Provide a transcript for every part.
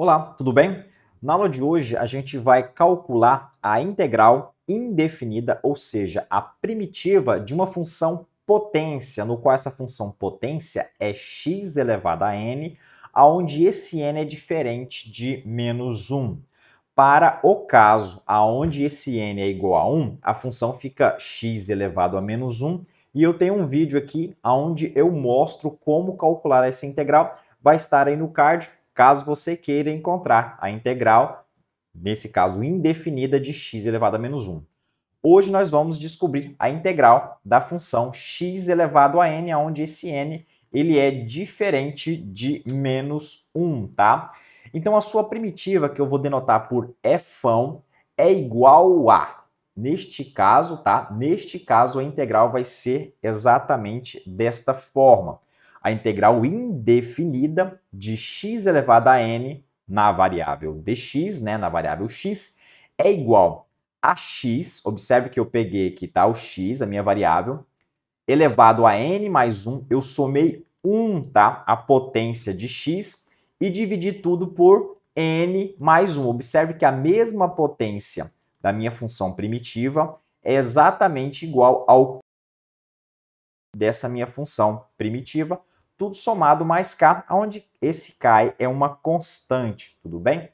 Olá, tudo bem? Na aula de hoje, a gente vai calcular a integral indefinida, ou seja, a primitiva de uma função potência, no qual essa função potência é x elevado a n, onde esse n é diferente de menos 1. Para o caso onde esse n é igual a 1, a função fica x elevado a menos 1, e eu tenho um vídeo aqui onde eu mostro como calcular essa integral, vai estar aí no card, caso você queira encontrar a integral, nesse caso indefinida, de x elevado a menos 1. Hoje nós vamos descobrir a integral da função x elevado a n, onde esse n ele é diferente de menos 1, tá? Então a sua primitiva, que eu vou denotar por f, é igual a, neste caso, tá? Neste caso a integral vai ser exatamente desta forma. A integral indefinida de x elevado a n na variável dx, né, na variável x, é igual a x, observe que eu peguei aqui, tá, o x, a minha variável, elevado a n mais 1, eu somei 1, tá, a potência de x, e dividi tudo por n mais 1. Observe que a mesma potência da minha função primitiva é exatamente igual ao dessa minha função primitiva, tudo somado mais k, onde esse k é uma constante, tudo bem?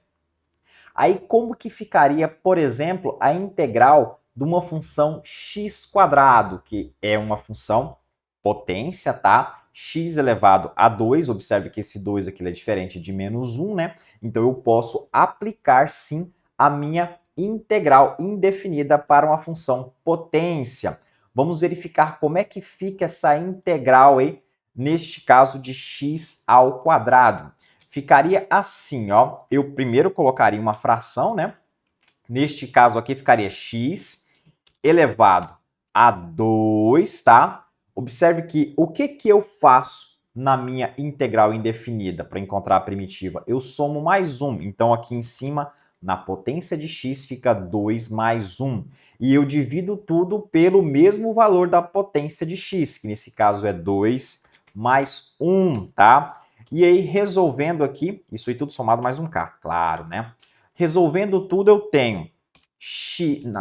Aí como que ficaria, por exemplo, a integral de uma função x², que é uma função potência, tá? X elevado a 2, observe que esse 2 aqui é diferente de menos 1, né? Então eu posso aplicar sim a minha integral indefinida para uma função potência. Vamos verificar como é que fica essa integral aí, neste caso de x ao quadrado. Ficaria assim, ó. Eu primeiro colocaria uma fração, né? Neste caso aqui ficaria x elevado a 2, tá? Observe que o que eu faço na minha integral indefinida para encontrar a primitiva? Eu somo mais 1. Então, aqui em cima, na potência de x, fica 2 mais 1. E eu divido tudo pelo mesmo valor da potência de x, que nesse caso é 2 mais 1, tá? E aí, resolvendo aqui, isso aí tudo somado mais um k, claro, né? Resolvendo tudo, eu tenho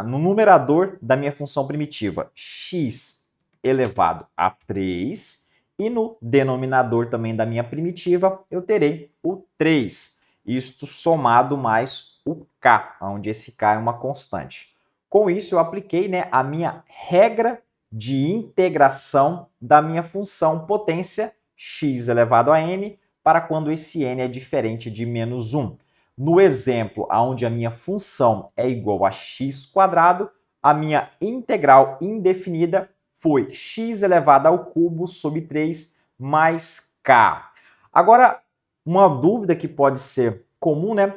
no numerador da minha função primitiva, x elevado a 3, e no denominador também da minha primitiva, eu terei o 3, isto somado mais o k, onde esse k é uma constante. Com isso, eu apliquei, né, a minha regra de integração da minha função potência x elevado a n, para quando esse n é diferente de menos 1. No exemplo onde a minha função é igual a x², a minha integral indefinida foi x elevado ao cubo sobre 3 mais k. Agora, uma dúvida que pode ser comum, né?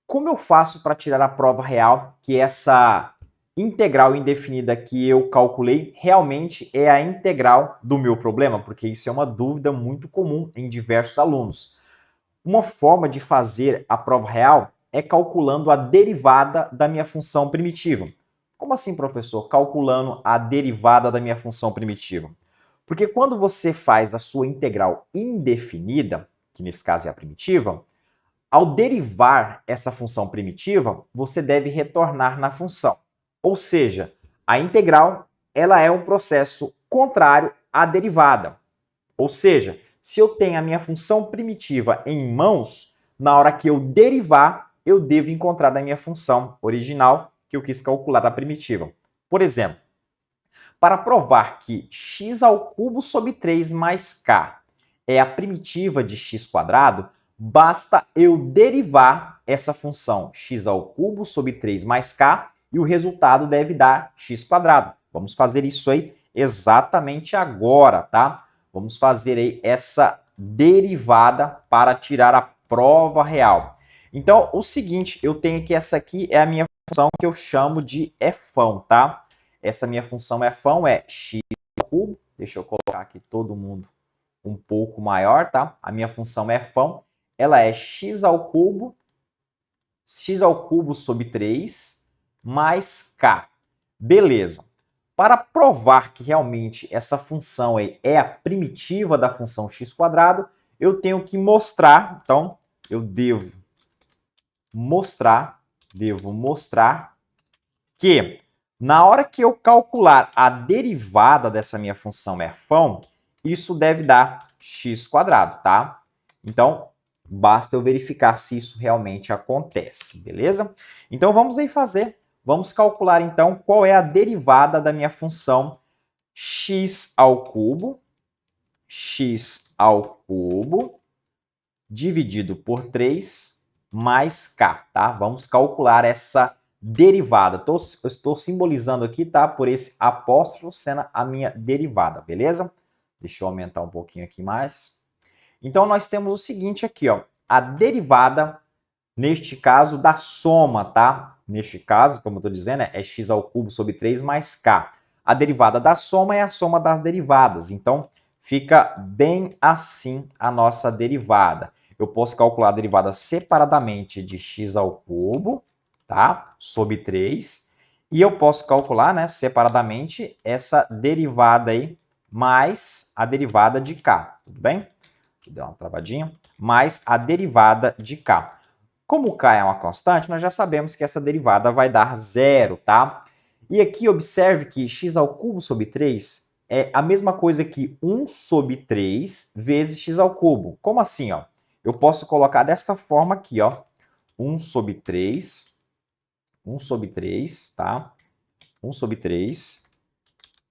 Como eu faço para tirar a prova real que essa integral indefinida que eu calculei realmente é a integral do meu problema? Porque isso é uma dúvida muito comum em diversos alunos. Uma forma de fazer a prova real é calculando a derivada da minha função primitiva. Como assim, professor? Calculando a derivada da minha função primitiva? Porque quando você faz a sua integral indefinida, que nesse caso é a primitiva, ao derivar essa função primitiva, você deve retornar na função. Ou seja, a integral ela é um processo contrário à derivada. Ou seja, se eu tenho a minha função primitiva em mãos, na hora que eu derivar, eu devo encontrar na minha função original que eu quis calcular a primitiva. Por exemplo, para provar que x ao cubo sobre 3 mais k é a primitiva de x², basta eu derivar essa função x ao cubo sobre 3 mais k e o resultado deve dar x². Vamos fazer isso aí exatamente agora, tá? Vamos fazer aí essa derivada para tirar a prova real. Então, o seguinte, eu tenho que essa aqui é a minha função que eu chamo de f, tá? Essa minha função f é x ao cubo. Deixa eu colocar aqui todo mundo um pouco maior, tá? A minha função f ela é x ao cubo sobre 3 mais k. Beleza. Para provar que realmente essa função aí é a primitiva da função x², eu tenho que mostrar, então eu devo mostrar que na hora que eu calcular a derivada dessa minha função f, isso deve dar x², tá? Então, basta eu verificar se isso realmente acontece, beleza? Então, vamos aí fazer. Vamos calcular, então, qual é a derivada da minha função x² dividido por 3 mais k, tá? Vamos calcular essa derivada. Eu estou simbolizando aqui, tá? Por esse apóstrofo sendo a minha derivada, beleza? Deixa eu aumentar um pouquinho aqui mais. Então, nós temos o seguinte aqui, ó. A derivada, neste caso, da soma, tá? Neste caso, como eu estou dizendo, é x³ sobre 3 mais k. A derivada da soma é a soma das derivadas. Então, fica bem assim a nossa derivada. Eu posso calcular a derivada separadamente de x², tá? Sobre 3. E eu posso calcular, né, separadamente essa derivada aí mais a derivada de k. Tudo bem? Deu uma travadinha. Mais a derivada de k. Como k é uma constante, nós já sabemos que essa derivada vai dar zero, tá? E aqui observe que x³ sobre 3 é a mesma coisa que 1 sobre 3 vezes x². Como assim, ó? Eu posso colocar desta forma aqui, ó. 1 sobre 3, tá? 1 sobre 3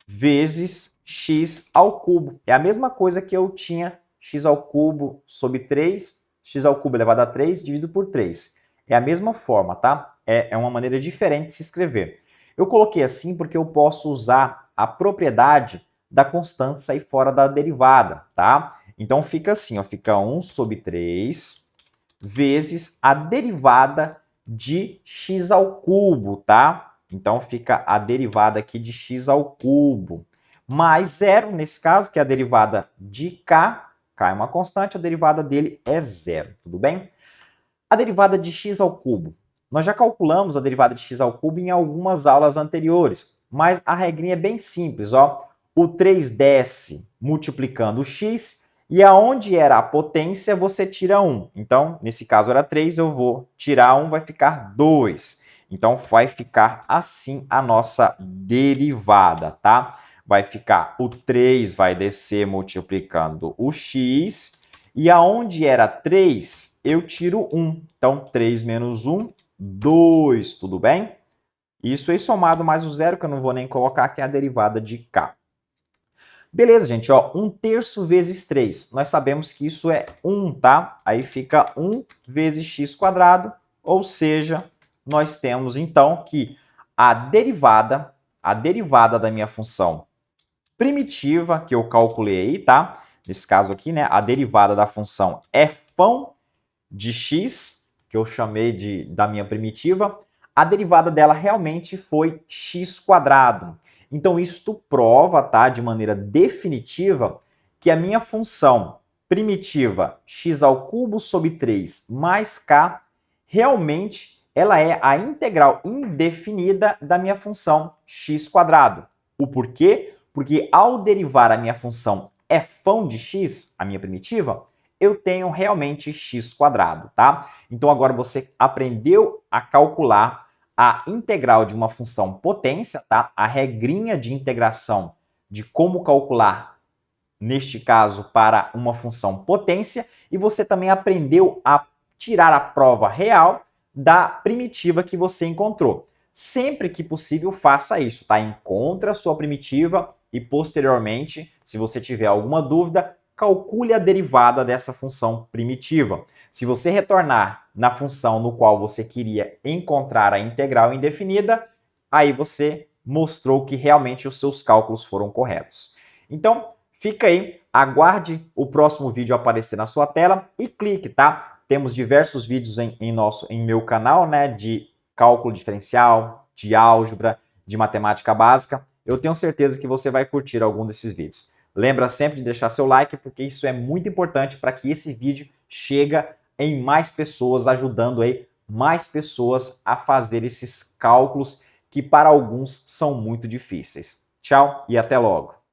vezes x². É a mesma coisa que eu tinha x³ sobre 3, x³ elevado a 3 dividido por 3. É a mesma forma, tá? É uma maneira diferente de se escrever. Eu coloquei assim porque eu posso usar a propriedade da constante sair fora da derivada, tá? Então fica assim, ó, fica 1 sobre 3 vezes a derivada de x², tá? Então fica a derivada aqui de x², mais zero, nesse caso, que é a derivada de k. K é uma constante, a derivada dele é zero, tudo bem? A derivada de x². Nós já calculamos a derivada de x² em algumas aulas anteriores, mas a regrinha é bem simples, ó. O 3 desce multiplicando o x, e aonde era a potência, você tira 1. Então, nesse caso era 3, eu vou tirar 1, vai ficar 2. Então, vai ficar assim a nossa derivada, tá? Vai ficar o 3 vai descer multiplicando o x, e aonde era 3, eu tiro 1. Então, 3 menos 1, 2, tudo bem? Isso aí somado mais o zero, que eu não vou nem colocar, que é a derivada de k. Beleza, gente, ó, 1/3 vezes 3. Nós sabemos que isso é 1, tá? Aí fica 1 vezes x², ou seja, nós temos então que a derivada da minha função primitiva, que eu calculei aí, tá? Nesse caso aqui, né, a derivada da função f de x, que eu chamei da minha primitiva, a derivada dela realmente foi x². Então, isto prova, tá, de maneira definitiva, que a minha função primitiva x³ sobre 3 mais k, realmente, ela é a integral indefinida da minha função x². O porquê? Porque ao derivar a minha função f de x, a minha primitiva, eu tenho realmente x², tá? Então, agora você aprendeu a calcular a integral de uma função potência, tá? A regrinha de integração de como calcular, neste caso, para uma função potência, e você também aprendeu a tirar a prova real da primitiva que você encontrou. Sempre que possível, faça isso, tá? Encontre a sua primitiva e, posteriormente, se você tiver alguma dúvida, calcule a derivada dessa função primitiva. Se você retornar na função no qual você queria encontrar a integral indefinida, aí você mostrou que realmente os seus cálculos foram corretos. Então, fica aí, aguarde o próximo vídeo aparecer na sua tela e clique, tá? Temos diversos vídeos em meu canal, né, de cálculo diferencial, de álgebra, de matemática básica. Eu tenho certeza que você vai curtir algum desses vídeos. Lembra sempre de deixar seu like, porque isso é muito importante para que esse vídeo chegue em mais pessoas, ajudando aí mais pessoas a fazer esses cálculos que para alguns são muito difíceis. Tchau e até logo!